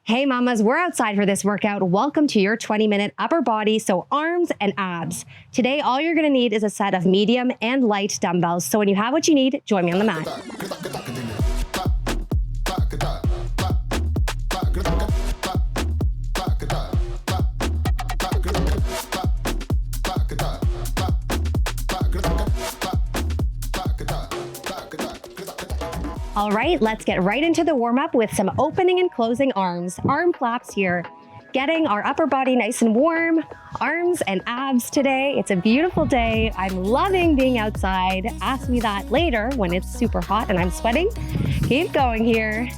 Hey mamas, we're outside for this workout. Welcome to your 20-minute upper body, so arms and abs. Today, all you're gonna need is a set of medium and light dumbbells. So when you have what you need, join me on the mat. All right, let's get right into the warm-up with some opening and closing arms. Arm flaps here. Getting our upper body nice and warm, arms and abs today. It's a beautiful day. I'm loving being outside. Ask me that later when it's super hot and I'm sweating. Keep going here.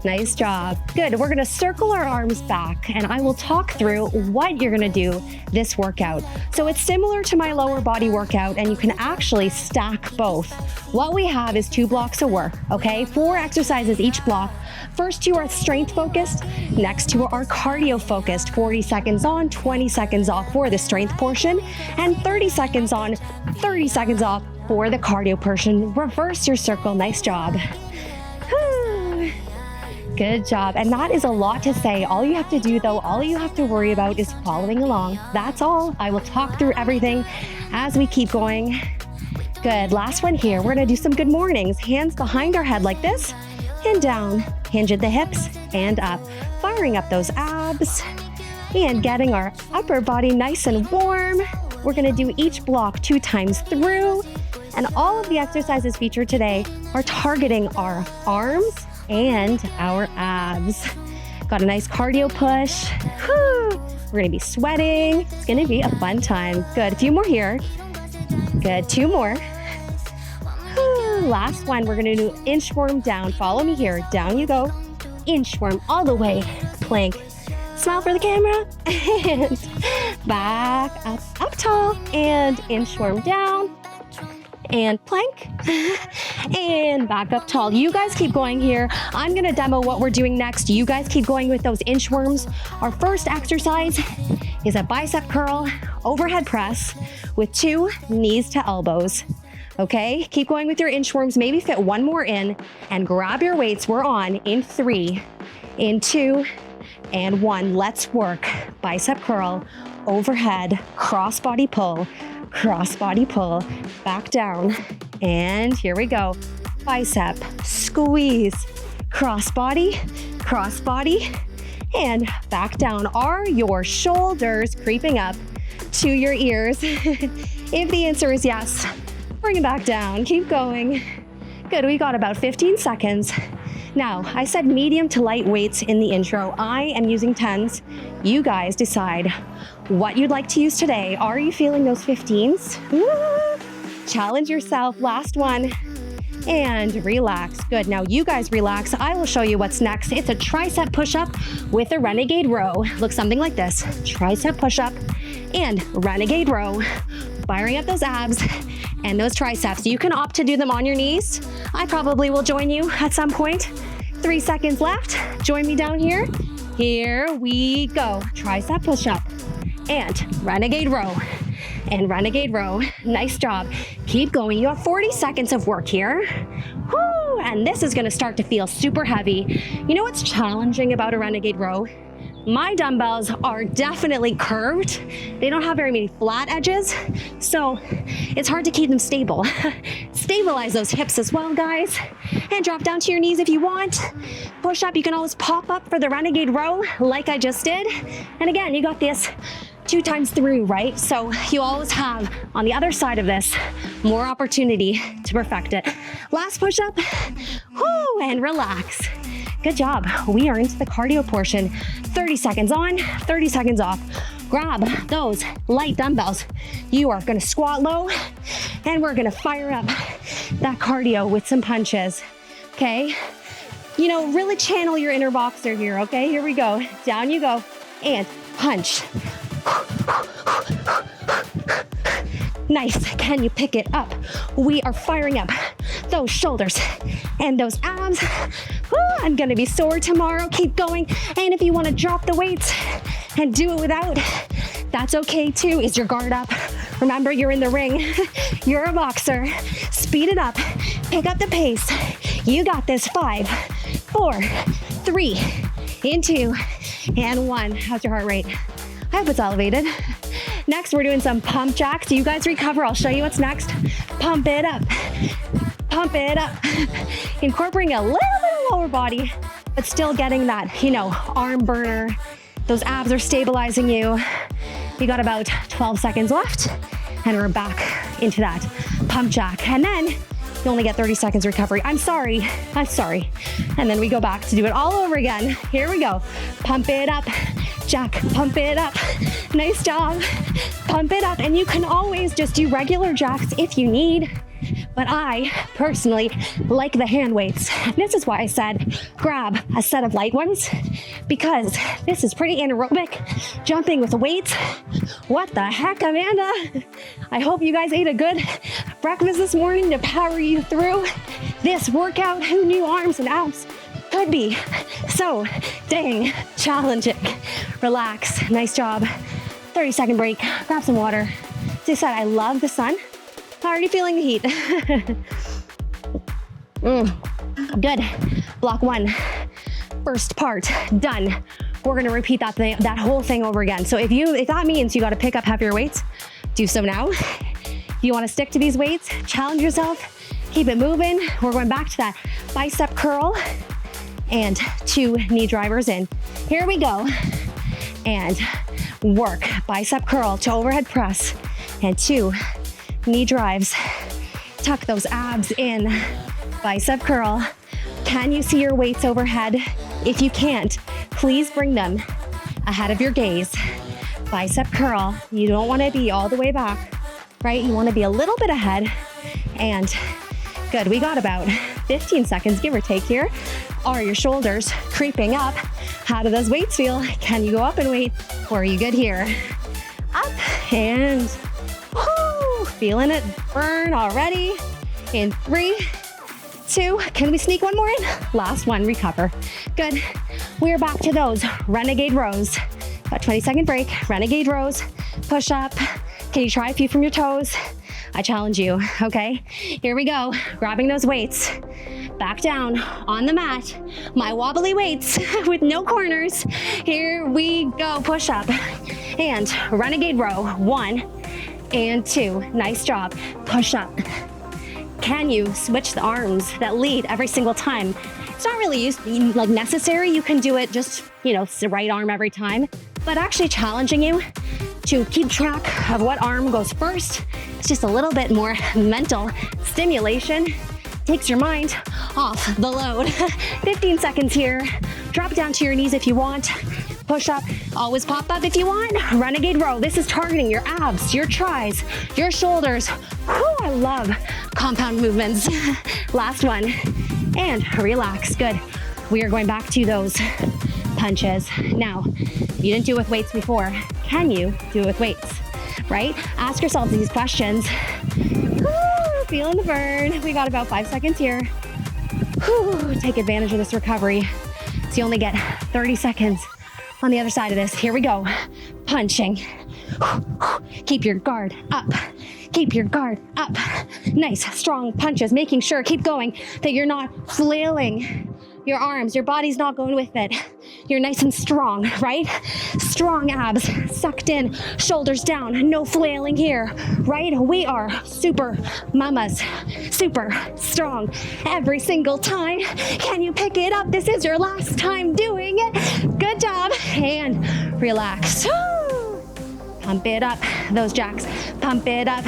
Nice job. Good. We're going to circle our arms back and I will talk through what you're going to do this workout. So it's similar to my lower body workout and you can actually stack both. What we have is 2 blocks of work, okay? 4 exercises each block. First 2 are strength focused. Next 2 are cardio focused. 40 seconds on, 20 seconds off for the strength portion and 30 seconds on, 30 seconds off for the cardio portion. Reverse your circle. Nice job. Good job. And that is a lot to say. All you have to do though, all you have to worry about is following along. That's all. I will talk through everything as we keep going. Good. Last one here. We're going to do some good mornings. Hands behind our head like this and down. Hinge at the hips and up. Firing up those abs and getting our upper body nice and warm. We're going to do each block 2 times through. And all of the exercises featured today are targeting our arms and our abs. Got a nice cardio push. Whew. We're gonna be sweating. It's gonna be a fun time. Good, a few more here. Good, 2 more. Whew. Last one, we're gonna do inchworm down. Follow me here, down you go. Inchworm all the way, plank. Smile for the camera, and back up tall, and inchworm down. And plank, and back up tall. You guys keep going here. I'm gonna demo what we're doing next. You guys keep going with those inchworms. Our first exercise is a bicep curl, overhead press with 2 knees to elbows. Okay, keep going with your inchworms. Maybe fit 1 more in and grab your weights. We're on in 3, in 2, and 1. Let's work. Bicep curl, overhead, cross body pull, back down, and here we go. Bicep, squeeze, cross body, and back down. Are your shoulders creeping up to your ears? If the answer is yes, bring it back down, keep going. Good, we got about 15 seconds. Now, I said medium to light weights in the intro. I am using 10s. You guys decide what you'd like to use today. Are you feeling those 15s? Woo! Challenge yourself. Last one. And relax. Good. Now you guys relax. I will show you what's next. It's a tricep push-up with a renegade row. Looks something like this. Tricep push-up and renegade row. Firing up those abs and those triceps. You can opt to do them on your knees. I probably will join you at some point. 3 seconds left. Join me down here. Here we go. Tricep push-up and renegade row. And renegade row. Nice job. Keep going. You have 40 seconds of work here. Woo! And this is going to start to feel super heavy. You know what's challenging about a renegade row? My dumbbells are definitely curved. They don't have very many flat edges, so it's hard to keep them stable. Stabilize those hips as well, guys. And drop down to your knees if you want. Push up. You can always pop up for the renegade row like I just did. And again, you got this 2 times through, right? So you always have, on the other side of this, more opportunity to perfect it. Last push up. Whoo, and relax. Good job. We are into the cardio portion. 30 seconds on, 30 seconds off. Grab those light dumbbells. You are gonna squat low and we're gonna fire up that cardio with some punches, okay? You know, really channel your inner boxer here, okay? Here we go. Down you go and punch. Nice. Can you pick it up? We are firing up those shoulders and those abs. Woo, I'm gonna be sore tomorrow. Keep going. And if you want to drop the weights and do it without, that's okay too. Is your guard up? Remember, you're in the ring. You're a boxer. Speed it up. Pick up the pace. You got this. 5, 4, 3, in 2, and 1. How's your heart rate? I hope it's elevated. Next, we're doing some pump jacks. You guys recover. I'll show you what's next. Pump it up. Pump it up. Incorporating a little bit of lower body, but still getting that, you know, arm burner. Those abs are stabilizing you. You got about 12 seconds left, and we're back into that pump jack. And then you only get 30 seconds recovery. I'm sorry. And then we go back to do it all over again. Here we go. Pump it up. Jack, pump it up. Nice job. Pump it up. And you can always just do regular jacks if you need. But I personally like the hand weights. This is why I said grab a set of light ones, because this is pretty anaerobic. Jumping with weights. What the heck, Amanda? I hope you guys ate a good breakfast this morning to power you through this workout. Who knew arms and abs could be so dang challenging? Relax. Nice job. 30-second break. Grab some water. As I said, I love the sun. Already feeling the heat. Good. Block 1. First part done. We're gonna repeat that whole thing over again. So if that means you gotta pick up heavier weights, do so now. If you wanna stick to these weights, challenge yourself, keep it moving. We're going back to that bicep curl and 2 knee drivers in. Here we go. And work bicep curl to overhead press and 2 knee drives. Tuck those abs in. Bicep curl. Can you see your weights overhead? If you can't, please bring them ahead of your gaze. Bicep curl. You don't want to be all the way back, right? You want to be a little bit ahead. And good. We got about 15 seconds, give or take here. Are your shoulders creeping up? How do those weights feel? Can you go up in weight? Or are you good here? Up and whoo, feeling it burn already. In 3, 2, can we sneak one more in? Last one, recover. Good. We're back to those renegade rows. About 20-second break, renegade rows, push up. Can you try a few from your toes? I challenge you, okay? Here we go, grabbing those weights. Back down on the mat, my wobbly weights with no corners. Here we go, push up. And renegade row, 1 and 2. Nice job, push up. Can you switch the arms that lead every single time? It's not really like necessary. You can do it just, the right arm every time, but actually challenging you to keep track of what arm goes first. It's just a little bit more mental stimulation. Takes your mind off the load. 15 seconds here. Drop down to your knees if you want. Push up, always pop up if you want. Renegade row. This is targeting your abs, your tris, your shoulders. Whew, I love compound movements. Last one. And relax. Good. We are going back to those punches. Now, you didn't do it with weights before. Can you do it with weights? Right? Ask yourself these questions. Woo, feeling the burn. We got about 5 seconds here. Whew, take advantage of this recovery. So you only get 30 seconds on the other side of this. Here we go. Punching. Keep your guard up. Keep your guard up. Nice, strong punches, making sure, keep going, that you're not flailing your arms. Your body's not going with it. You're nice and strong, right? Strong abs, sucked in, shoulders down, no flailing here, right? We are super mamas, super strong every single time. Can you pick it up? This is your last time doing it. Good job. And relax. Pump it up. Those jacks, pump it up.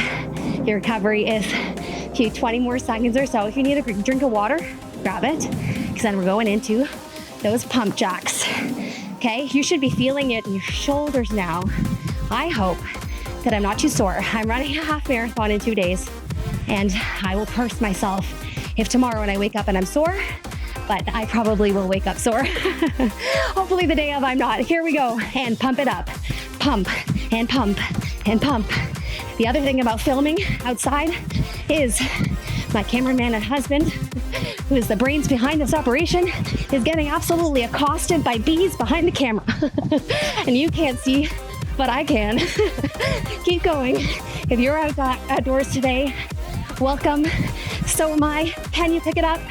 Your recovery is a few 20 more seconds or so. If you need a drink of water, grab it, because then we're going into those pump jacks. Okay, you should be feeling it in your shoulders now. I hope that I'm not too sore. I'm running a half marathon in 2 days, and I will curse myself if tomorrow when I wake up and I'm sore, but I probably will wake up sore. Hopefully the day of I'm not. Here we go, and pump it up. Pump, and pump, and pump. The other thing about filming outside is my cameraman and husband, who is the brains behind this operation, is getting absolutely accosted by bees behind the camera. And you can't see, but I can. Keep going. If you're outdoors today, welcome. So am I. Can you pick it up?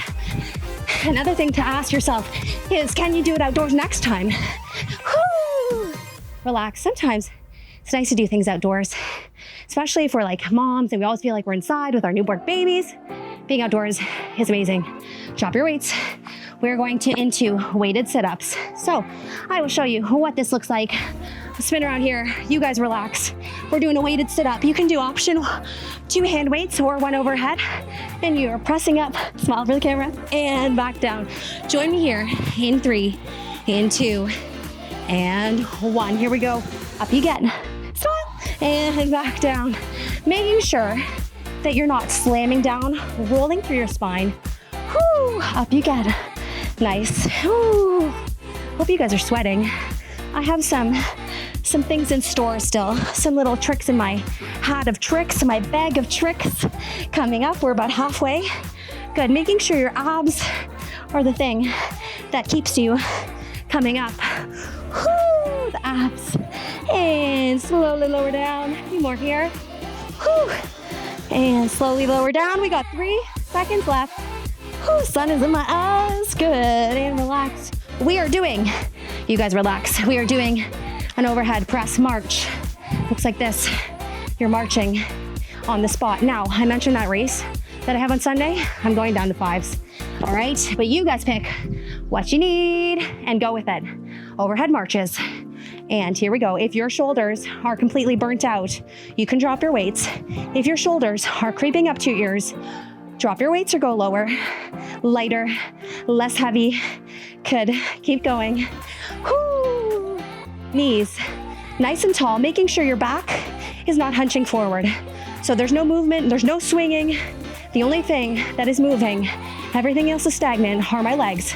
Another thing to ask yourself is, can you do it outdoors next time? Woo! Relax. Sometimes it's nice to do things outdoors, especially if we're like moms and we always feel like we're inside with our newborn babies. Being outdoors is amazing. Drop your weights. We're going into weighted sit-ups. So I will show you what this looks like. I'll spin around here. You guys relax. We're doing a weighted sit-up. You can do option 2 hand weights or 1 overhead. And you're pressing up, smile for the camera, and back down. Join me here in 3, in 2, and 1. Here we go. Up you get. Smile, and back down. Making sure that you're not slamming down, rolling through your spine. Whoo, up you get. Nice. Whoo. Hope you guys are sweating. I have some things in store still. Some little tricks in my hat of tricks, my bag of tricks coming up. We're about halfway. Good. Making sure your abs are the thing that keeps you coming up. Whoo, the abs. And slowly lower down. A few more here. Whoo. And slowly lower down. We got 3 seconds left. Whoo, sun is in my eyes. Good. And relax. We are doing, you guys relax. We are doing an overhead press march. Looks like this. You're marching on the spot. Now, I mentioned that race that I have on Sunday. I'm going down to 5s. All right. But you guys pick what you need and go with it. Overhead marches. And here we go. If your shoulders are completely burnt out, you can drop your weights. If your shoulders are creeping up to your ears, drop your weights or go lower, lighter, less heavy. Good. Keep going. Whoo. Knees nice and tall, making sure your back is not hunching forward. So there's no movement, there's no swinging. The only thing that is moving, everything else is stagnant, are my legs,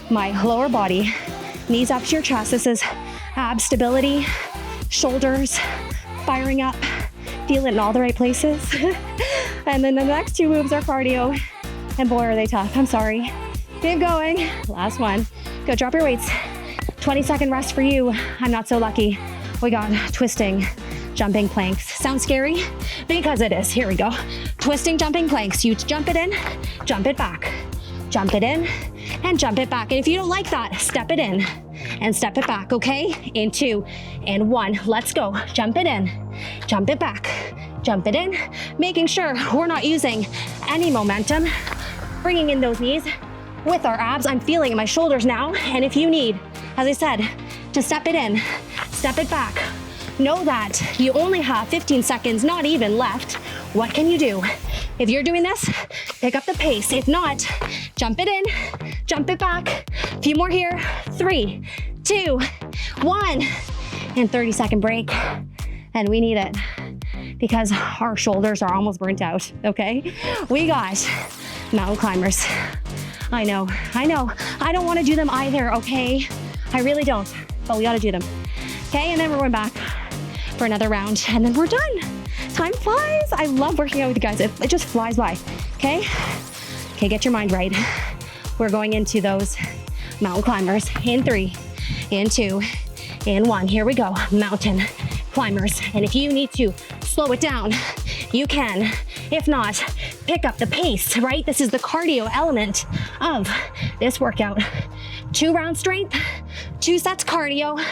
my lower body. Knees up to your chest. This is ab stability, shoulders firing up. Feel it in all the right places. And then the next 2 moves are cardio. And boy, are they tough. I'm sorry. Keep going. Last one. Go drop your weights. 20-second rest for you. I'm not so lucky. We got twisting, jumping planks. Sounds scary? Because it is. Here we go. Twisting, jumping planks. You jump it in, jump it back. Jump it in, and jump it back. And if you don't like that, step it in and step it back, okay? In 2 and 1. Let's go. Jump it in, jump it back, jump it in. Making sure we're not using any momentum. Bringing in those knees with our abs. I'm feeling in my shoulders now. And if you need, as I said, to step it in, step it back, know that you only have 15 seconds, not even left. What can you do? If you're doing this, pick up the pace. If not, jump it in, jump it back. A few more here. 3, 2, 1. And 30-second break. And we need it because our shoulders are almost burnt out, okay? We got mountain climbers. I know. I don't want to do them either, okay? I really don't, but we got to do them. Okay, and then we're going back for another round, and then we're done. Time flies. I love working out with you guys. It just flies by, okay? Okay, get your mind right. We're going into those mountain climbers in 3, in 2, in 1. Here we go, mountain climbers. And if you need to slow it down, you can. If not, pick up the pace, right? This is the cardio element of this workout. 2 round strength, 2 sets cardio.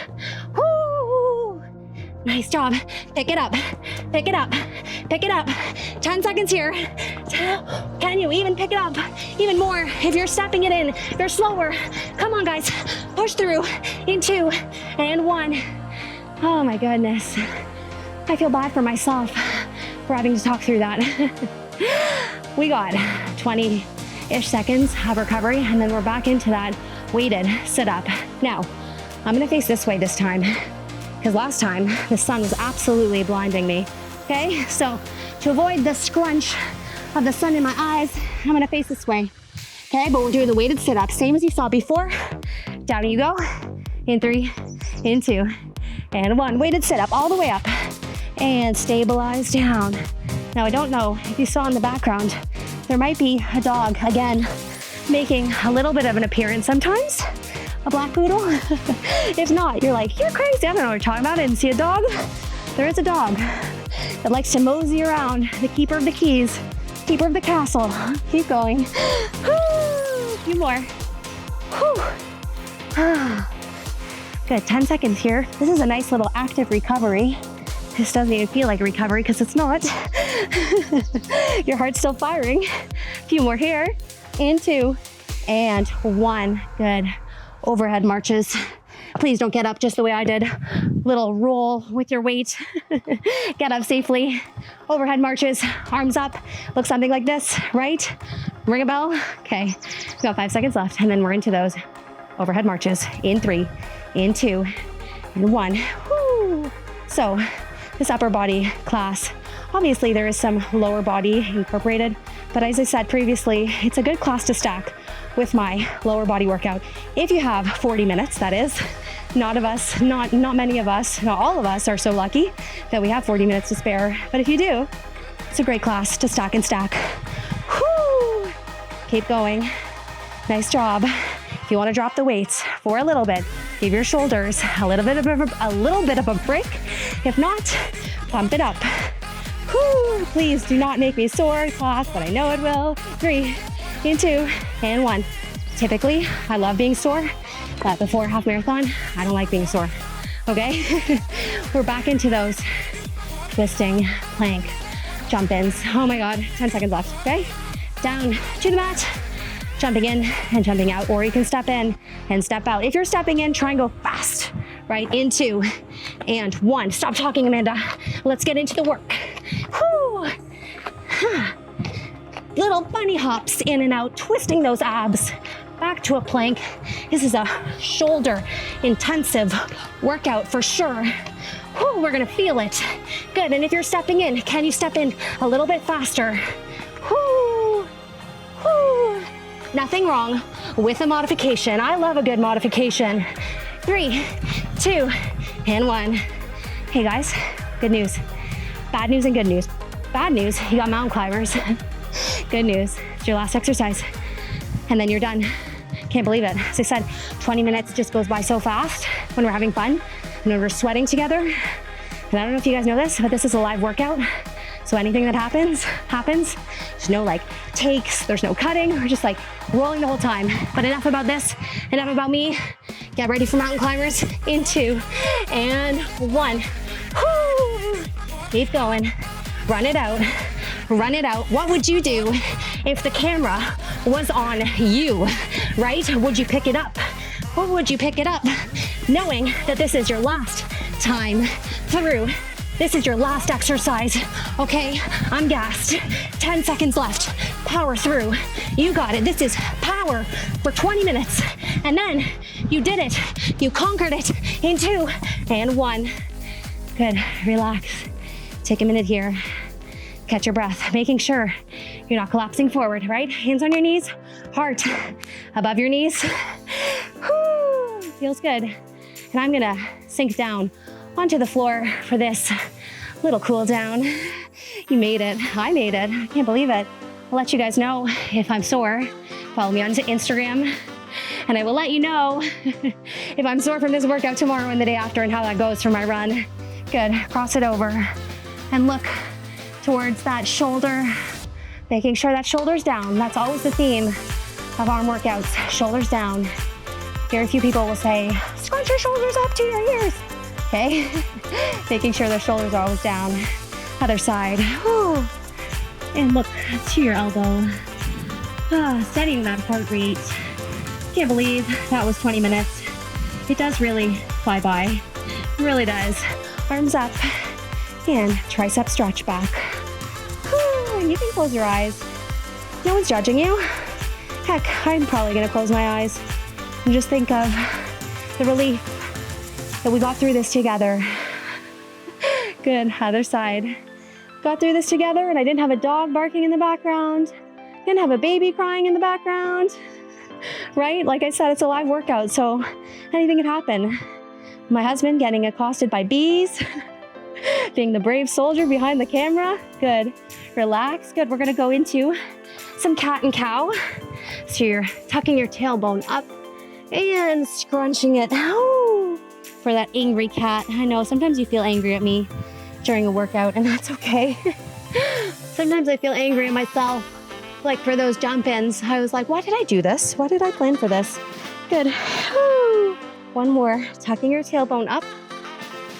Woo! Nice job. Pick it up, pick it up, pick it up. 10 seconds here. Can you even pick it up? Even more if you're stepping it in. If you're slower. Come on, guys. Push through in 2 and 1. Oh my goodness. I feel bad for myself for having to talk through that. We got 20-ish seconds of recovery, and then we're back into that weighted sit up. Now, I'm gonna face this way this time, because last time the sun was absolutely blinding me. Okay, so to avoid the scrunch of the sun in my eyes, I'm gonna face this way. Okay, but we're doing the weighted sit up, same as you saw before. Down you go, in 3, in 2, and 1. Weighted sit up all the way up, and stabilize down. Now, I don't know if you saw in the background, there might be a dog, again, making a little bit of an appearance sometimes. A black poodle. If not, you're like, you're crazy. I don't know what you're talking about. I didn't see a dog. There is a dog that likes to mosey around, the keeper of the keys, keeper of the castle. Keep going. A few more. Whew. Good, 10 seconds here. This is a nice little active recovery. This doesn't even feel like a recovery because it's not. Your heart's still firing. A few more here. In 2 and 1. Good. Overhead marches. Please don't get up just the way I did. Little roll with your weight. Get up safely. Overhead marches, arms up. Look something like this, right? Ring a bell. Okay, we've got 5 seconds left, and then we're into those overhead marches. In 3, in 2, and 1. Woo. So this upper body class, obviously there is some lower body incorporated, but as I said previously, it's a good class to stack with my lower body workout. If you have 40 minutes, that is. Not many of us, not all of us are so lucky that we have 40 minutes to spare. But if you do, it's a great class to stack and stack. Whoo! Keep going. Nice job. If you want to drop the weights for a little bit, give your shoulders a little bit of a break. If not, pump it up. Whoo! Please do not make me sore, class, but I know it will. 3, in 2, and 1. Typically, I love being sore, but before half marathon, I don't like being sore. Okay? We're back into those twisting plank jump-ins. Oh my God, 10 seconds left, okay? Down to the mat, jumping in and jumping out, or you can step in and step out. If you're stepping in, try and go fast, right? In 2 and 1. Stop talking, Amanda. Let's get into the work. Whew. Little bunny hops in and out, twisting those abs. Back to a plank. This is a shoulder intensive workout for sure. Whew, we're gonna feel it. Good, and if you're stepping in, can you step in a little bit faster? Whew. Whew. Nothing wrong with a modification. I love a good modification. 3, 2, and 1. Hey guys, good news. Bad news and good news. Bad news, you got mountain climbers. Good news, it's your last exercise. And then you're done. Can't believe it. As I said, 20 minutes just goes by so fast when we're having fun and when we're sweating together. And I don't know if you guys know this, but this is a live workout. So anything that happens. There's no like takes, there's no cutting. We're just like rolling the whole time. But enough about this, enough about me. Get ready for mountain climbers in 2 and 1. Woo! Keep going. Run it out. Run it out. What would you do if the camera was on you, right? Would you pick it up? Or would you pick it up knowing that this is your last time through? This is your last exercise, okay? I'm gassed. 10 seconds left. Power through. You got it. This is power for 20 minutes. And then you did it. You conquered it in 2 and 1. Good. Relax. Take a minute here. Catch your breath, making sure you're not collapsing forward, right? Hands on your knees, heart above your knees. Whew, feels good. And I'm gonna sink down onto the floor for this little cool down. You made it, I made it, I can't believe it. I'll let you guys know if I'm sore. Follow me on Instagram and I will let you know if I'm sore from this workout tomorrow and the day after and how that goes for my run. Good, cross it over and look towards that shoulder, making sure that shoulder's down. That's always the theme of arm workouts, shoulders down. Very few people will say, scrunch your shoulders up to your ears. Okay, making sure their shoulders are always down. Other side, whew. And look to your elbow. Setting that heart rate. Can't believe that was 20 minutes. It does really fly by, it really does. Arms up. And tricep stretch back. Whew, and you can close your eyes. No one's judging you. Heck, I'm probably gonna close my eyes and just think of the relief that we got through this together. Good, other side. Got through this together and I didn't have a dog barking in the background. Didn't have a baby crying in the background. Right? Like I said, it's a live workout, so anything can happen. My husband getting accosted by bees. Being the brave soldier behind the camera. Good. Relax. Good. We're going to go into some cat and cow. So you're tucking your tailbone up and scrunching it. Oh, for that angry cat. I know sometimes you feel angry at me during a workout and that's okay. Sometimes I feel angry at myself. Like for those jump-ins, I was like, why did I do this? Why did I plan for this? Good. Woo. One more. Tucking your tailbone up.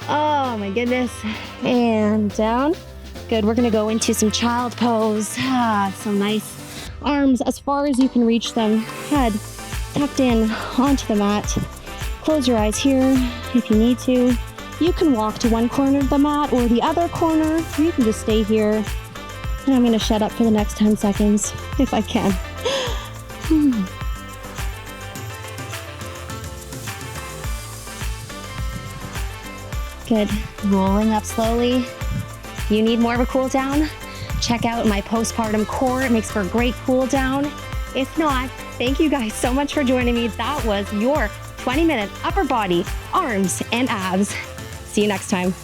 Oh my goodness. And down. Good. We're gonna go into some child pose. So nice. Arms as far as you can reach them. Head tucked in onto the mat. Close your eyes here if you need to. You can walk to one corner of the mat or the other corner. Or you can just stay here. And I'm gonna shut up for the next 10 seconds if I can. Good. Rolling up slowly. If you need more of a cool down, check out my postpartum core. It makes for a great cool down. If not, thank you guys so much for joining me. That was your 20-minute upper body, arms, and abs. See you next time.